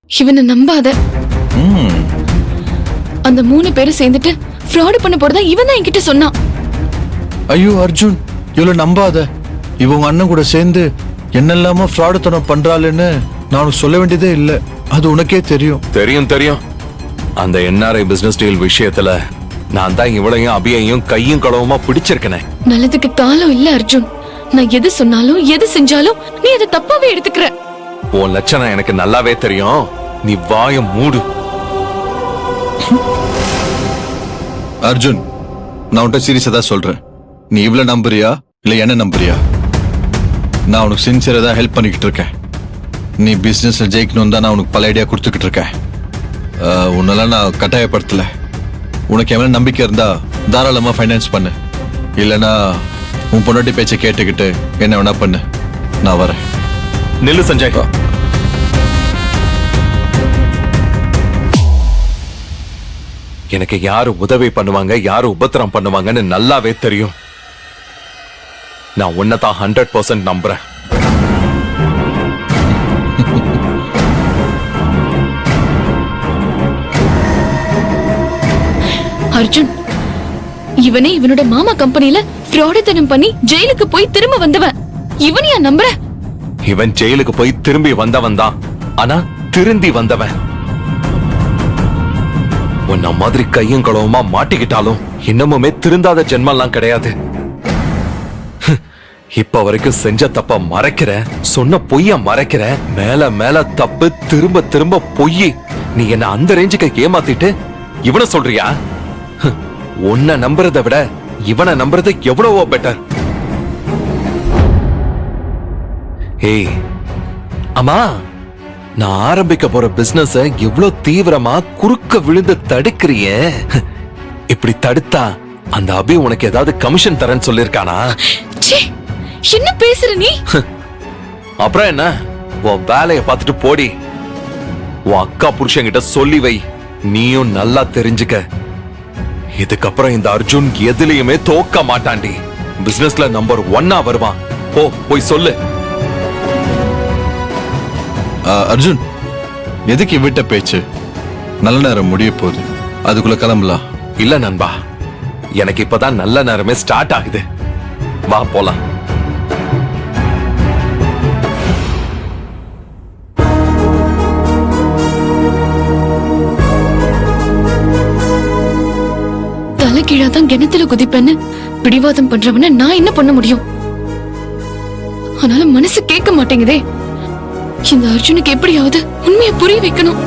இவனை நம்பாத. ம், அந்த 3 பேரும் சேர்ந்துட்டு ஃப்ராட் பண்ண போறதா இவன் தான் என்கிட்ட சொன்னான். ஐயோ அர்ஜுன், இவ்வளவு நம்பாத. இவங்க அண்ணன் கூட சேர்ந்து என்னெல்லாமோ ஃப்ராடுத்தனம் பண்றாளுன்னு நான் உனக்கு சொல்ல வேண்டியதே இல்ல. அது உனக்கே தெரியும். தெரியும். அந்த என்ஆர்ஐ பிசினஸ் டீல் விஷயத்துல நான் தான் இவளையும் அபியையும் கையும் களவுமா பிடிச்சிருக்கனே. நல்லதுக்கு காலம் இல்ல அர்ஜுன். நான் எது சொன்னாலும் எது செஞ்சாலும் நீ அதை தப்பாவே எடுத்துக்கிற. உன் லட்சணம் எனக்கு நல்லாவே தெரியும். நீ வாய மூடு. அர்ஜுன், நான் உன்கிட்ட சீரியஸா தான் சொல்றேன். நீ இவ்வளவு நம்புறியா இல்ல என்ன நம்புறியா? நான் உனக்கு சின்சியரா தான் ஹெல்ப் பண்ணிக்கிட்டு இருக்கேன். நீ பிசினஸ்ல ஜெயிக்கணும் தான் நான் உனக்கு பல ஐடியா கொடுத்துக்கிட்டு இருக்கேன். உன்னெல்லாம் நான் கட்டாயப்படுத்தல. உனக்கு எவ்வளவு நம்பிக்கை இருந்தா தாராளமா ஃபைனான்ஸ் பண்ணு. இல்லைன்னா உன் பொண்டாட்டி பேச்சை கேட்டுக்கிட்டு என்ன வேணா பண்ணு. நான் வரேன். நில்லு சஞ்சய். எனக்கு யாரு உதவி பண்ணுவாங்க, யாரு உபத்திரம் பண்ணுவாங்கன்னு நல்லாவே தெரியும். நான் உன்னதான் 100% நம்புறேன். அர்ஜுன், இவனே இவனோட மாமா கம்பெனில ஃப்ராடுத்தனம் பண்ணி ஜெயிலுக்கு போய் திரும்ப வந்தவன். இவனையா நம்புற? இவன் ஜெயிலுக்கு போய் திரும்பி வந்தவன் தான். ஆனா திருந்தி வந்தவன். உன்ன மாதிரி கையும் களவுமா மாட்டிக்கிட்டாலும் இன்னமுமே திருந்தாத ஜென்மெல்லாம் கிடையாது. இப்ப வரைக்கும் செஞ்ச தப்ப மறைக்கிற, சொன்ன பொய்ய மறைக்கிற, மேல மேல தப்பு, திரும்ப திரும்ப பொய். நீ என்ன அந்த ரேஞ்சுக்கு ஏமாத்திட்டு இவனை சொல்றியா? உன்னை நம்புறதை விட இவனை நம்புறது எவ்வளவோ பெட்டர். ஏய் அம்மா, நான் ஆரம்பிக்க போற பிசினஸ் எவ்வளவு தீவிரமா குறுக்க விழுந்து தடுக்கிறிய. இப்படி தடுத்தா அந்த அபி உனக்கு ஏதாவது கமிஷன் தரேன்னு சொல்லிருக்கானா? என்ன பேசுற நீ? அப்புறம் என்ன, உன் வேலைய பார்த்துட்டு போடி. உன் அக்கா புருஷன்கிட்ட சொல்லி வை. நீயும் நல்லா தெரிஞ்சுக்க, இதுக்கப்புறம் இந்த அர்ஜுன் எதுலயுமே தோக்க மாட்டான்டி. பிசினஸ்ல நம்பர் 1 வருவான். போய் சொல்லு. அர்ஜுன், எதுக்கு விட்ட பேச்சு? நல்ல நேரம் முடிய போகுது, அதுக்குள்ள கிளம்பலாம். இல்ல நண்பா, எனக்கு இப்பதான் நல்ல நேரமே ஸ்டார்ட் ஆகுது. வா போலாம். தலைகீழாதான் கிணத்துல குதிப்பேன்னு பிடிவாதம் பண்றவன நான் என்ன பண்ண முடியும்? ஆனாலும் மனசு கேட்க மாட்டேங்குதே. இந்த அர்ஜுனுக்கு எப்படியாவது உண்மையை புரிய வைக்கணும்.